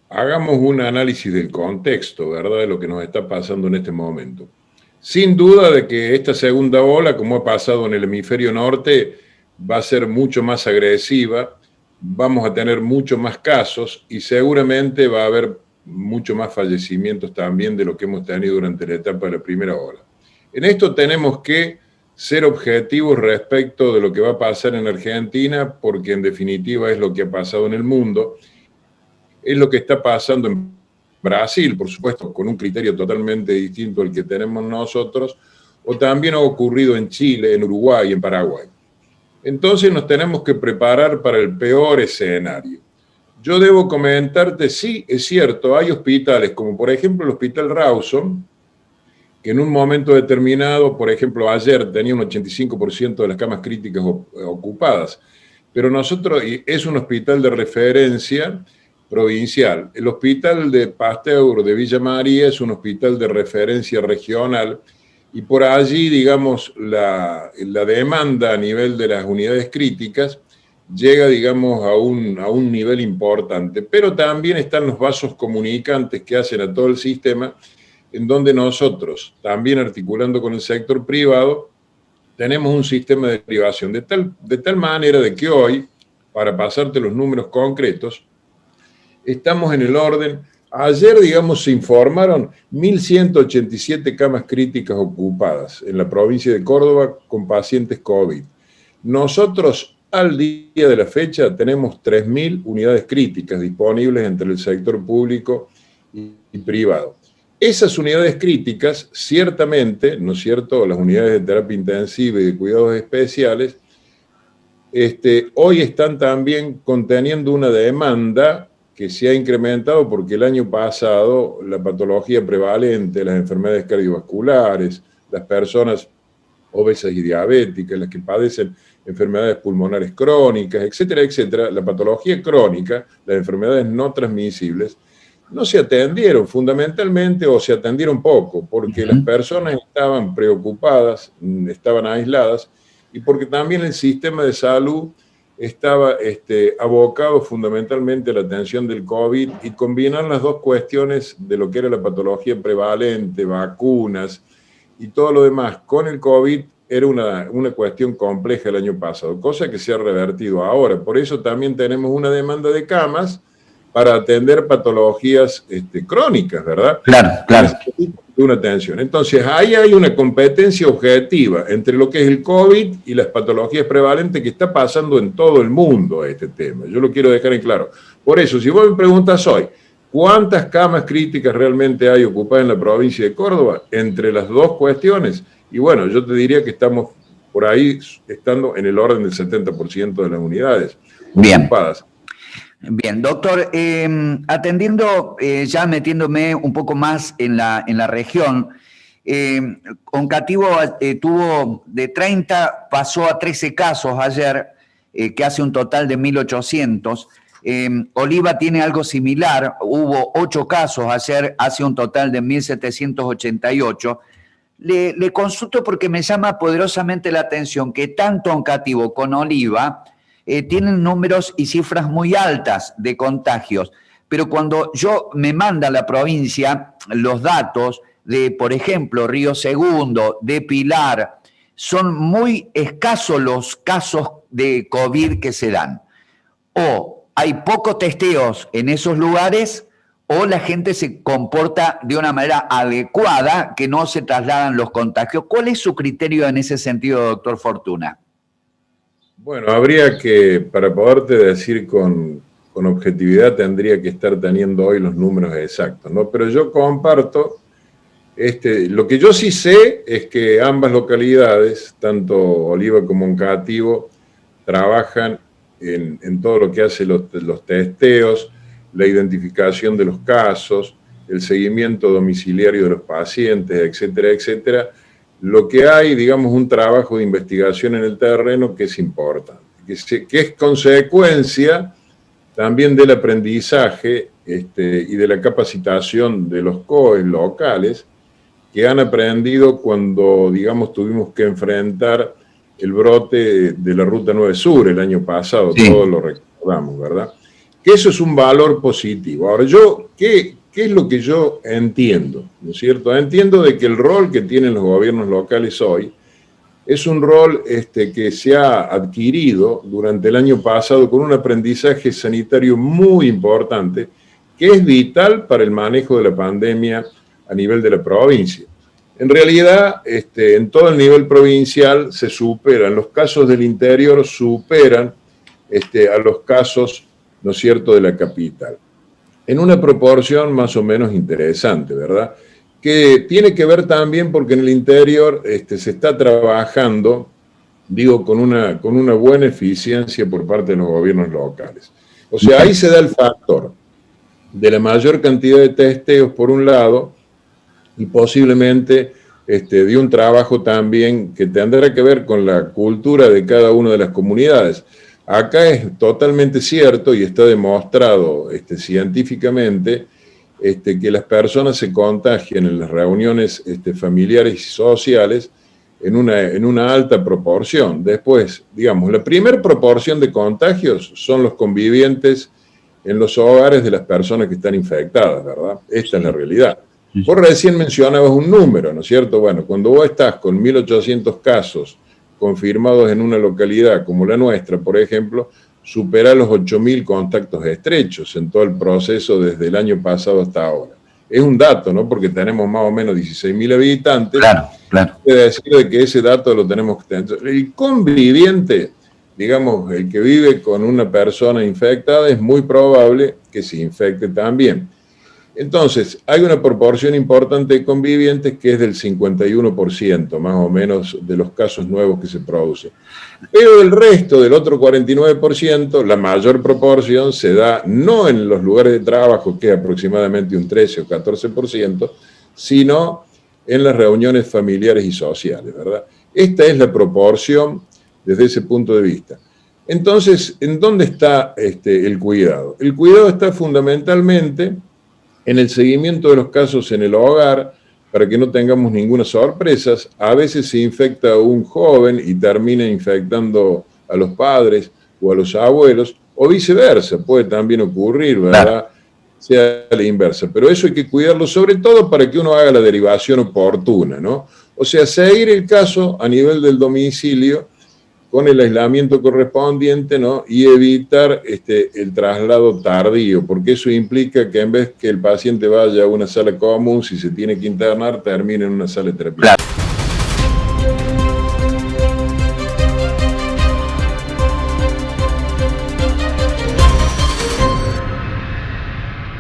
hagamos un análisis del contexto, ¿verdad?, de lo que nos está pasando en este momento. Sin duda de que esta segunda ola, como ha pasado en el hemisferio norte, va a ser mucho más agresiva, vamos a tener mucho más casos y seguramente va a haber mucho más fallecimientos también de lo que hemos tenido durante la etapa de la primera ola. En esto tenemos que ser objetivos respecto de lo que va a pasar en Argentina, porque en definitiva es lo que ha pasado en el mundo, es lo que está pasando en Brasil, por supuesto, con un criterio totalmente distinto al que tenemos nosotros, o también ha ocurrido en Chile, en Uruguay, en Paraguay. Entonces nos tenemos que preparar para el peor escenario. Yo debo comentarte, sí, es cierto, hay hospitales, como por ejemplo el Hospital Rawson, que en un momento determinado, por ejemplo, ayer tenía un 85% de las camas críticas ocupadas, pero nosotros, es un hospital de referencia provincial. El Hospital de Pasteur de Villa María es un hospital de referencia regional y por allí, digamos, la demanda a nivel de las unidades críticas llega, digamos, a un nivel importante, pero también están los vasos comunicantes que hacen a todo el sistema, en donde nosotros, también articulando con el sector privado, tenemos un sistema de derivación de tal manera de que hoy, para pasarte los números concretos, estamos en el orden, ayer, digamos, se informaron 1.187 camas críticas ocupadas en la provincia de Córdoba con pacientes COVID. Nosotros, al día de la fecha, tenemos 3.000 unidades críticas disponibles entre el sector público y privado. Esas unidades críticas, ciertamente, ¿no es cierto?, las unidades de terapia intensiva y de cuidados especiales, hoy están también conteniendo una demanda que se ha incrementado porque el año pasado la patología prevalente, las enfermedades cardiovasculares, las personas obesas y diabéticas, las que padecen enfermedades pulmonares crónicas, etcétera, etcétera, la patología crónica, las enfermedades no transmisibles, no se atendieron fundamentalmente o se atendieron poco, porque las personas estaban preocupadas, estaban aisladas, y porque también el sistema de salud estaba abocado fundamentalmente a la atención del COVID, y combinar las dos cuestiones de lo que era la patología prevalente, vacunas y todo lo demás con el COVID era una cuestión compleja el año pasado, cosa que se ha revertido ahora. Por eso también tenemos una demanda de camas para atender patologías crónicas, ¿verdad? Claro, claro. De una atención. Entonces, ahí hay una competencia objetiva entre lo que es el COVID y las patologías prevalentes que está pasando en todo el mundo este tema. Yo lo quiero dejar en claro. Por eso, si vos me preguntas hoy, ¿cuántas camas críticas realmente hay ocupadas en la provincia de Córdoba? Entre las dos cuestiones, y bueno, yo te diría que estamos por ahí estando en el orden del 70% de las unidades ocupadas. Bien, doctor, atendiendo, ya metiéndome un poco más en la región, Oncativo tuvo de 30, pasó a 13 casos ayer, que hace un total de 1.800. Oliva tiene algo similar, hubo 8 casos ayer, hace un total de 1.788. Le consulto porque me llama poderosamente la atención que tanto Oncativo con Oliva tienen números y cifras muy altas de contagios, pero cuando yo me manda a la provincia los datos de, por ejemplo, Río Segundo, de Pilar, son muy escasos los casos de COVID que se dan. O hay pocos testeos en esos lugares, o la gente se comporta de una manera adecuada, que no se trasladan los contagios. ¿Cuál es su criterio en ese sentido, doctor Fortuna? Bueno, habría que, para poderte decir con objetividad, tendría que estar teniendo hoy los números exactos, ¿no? Pero yo comparto, lo que yo sí sé es que ambas localidades, tanto Oliva como Oncativo, trabajan en todo lo que hace los testeos, la identificación de los casos, el seguimiento domiciliario de los pacientes, etcétera, etcétera. Lo que hay, digamos, un trabajo de investigación en el terreno que es importante, que es consecuencia también del aprendizaje y de la capacitación de los COE locales que han aprendido cuando, digamos, tuvimos que enfrentar el brote de la Ruta 9 Sur el año pasado, sí. Todos lo recordamos, ¿verdad? que eso es un valor positivo. Ahora, ¿qué es lo que yo entiendo? ¿No es cierto? Entiendo de que el rol que tienen los gobiernos locales hoy es un rol que se ha adquirido durante el año pasado con un aprendizaje sanitario muy importante, que es vital para el manejo de la pandemia a nivel de la provincia. En realidad, en todo el nivel provincial se superan, los casos del interior superan a los casos, ¿no es cierto?, de la capital, en una proporción más o menos interesante, ¿verdad?, que tiene que ver también porque en el interior se está trabajando, digo, con una buena eficiencia por parte de los gobiernos locales. O sea, ahí se da el factor de la mayor cantidad de testeos, por un lado, y posiblemente de un trabajo también que tendrá que ver con la cultura de cada una de las comunidades. Acá es totalmente cierto y está demostrado científicamente que las personas se contagian en las reuniones familiares y sociales en una alta proporción. Después, digamos, la primera proporción de contagios son los convivientes en los hogares de las personas que están infectadas, ¿verdad? Esta es la realidad. Vos recién mencionabas un número, ¿no es cierto? Bueno, cuando vos estás con 1.800 casos confirmados en una localidad como la nuestra, por ejemplo, supera los 8.000 contactos estrechos en todo el proceso desde el año pasado hasta ahora. Es un dato, ¿no? Porque tenemos más o menos 16.000 habitantes. Claro, claro. Quiere decir de que ese dato lo tenemos que tener. El conviviente, digamos, el que vive con una persona infectada, es muy probable que se infecte también. Entonces, hay una proporción importante de convivientes que es del 51%, más o menos, de los casos nuevos que se producen. Pero el resto, del otro 49%, la mayor proporción se da no en los lugares de trabajo, que es aproximadamente un 13 o 14%, sino en las reuniones familiares y sociales, ¿verdad? Esta es la proporción desde ese punto de vista. Entonces, ¿en dónde está el cuidado? El cuidado está fundamentalmente en el seguimiento de los casos en el hogar, para que no tengamos ninguna sorpresa. A veces se infecta a un joven y termina infectando a los padres o a los abuelos, o viceversa, puede también ocurrir, ¿verdad? Claro. Sea la inversa. Pero eso hay que cuidarlo, sobre todo para que uno haga la derivación oportuna, ¿no? O sea, seguir el caso a nivel del domicilio con el aislamiento correspondiente, ¿no? Y evitar el traslado tardío, porque eso implica que en vez que el paciente vaya a una sala común, si se tiene que internar, termine en una sala de terapia. Claro.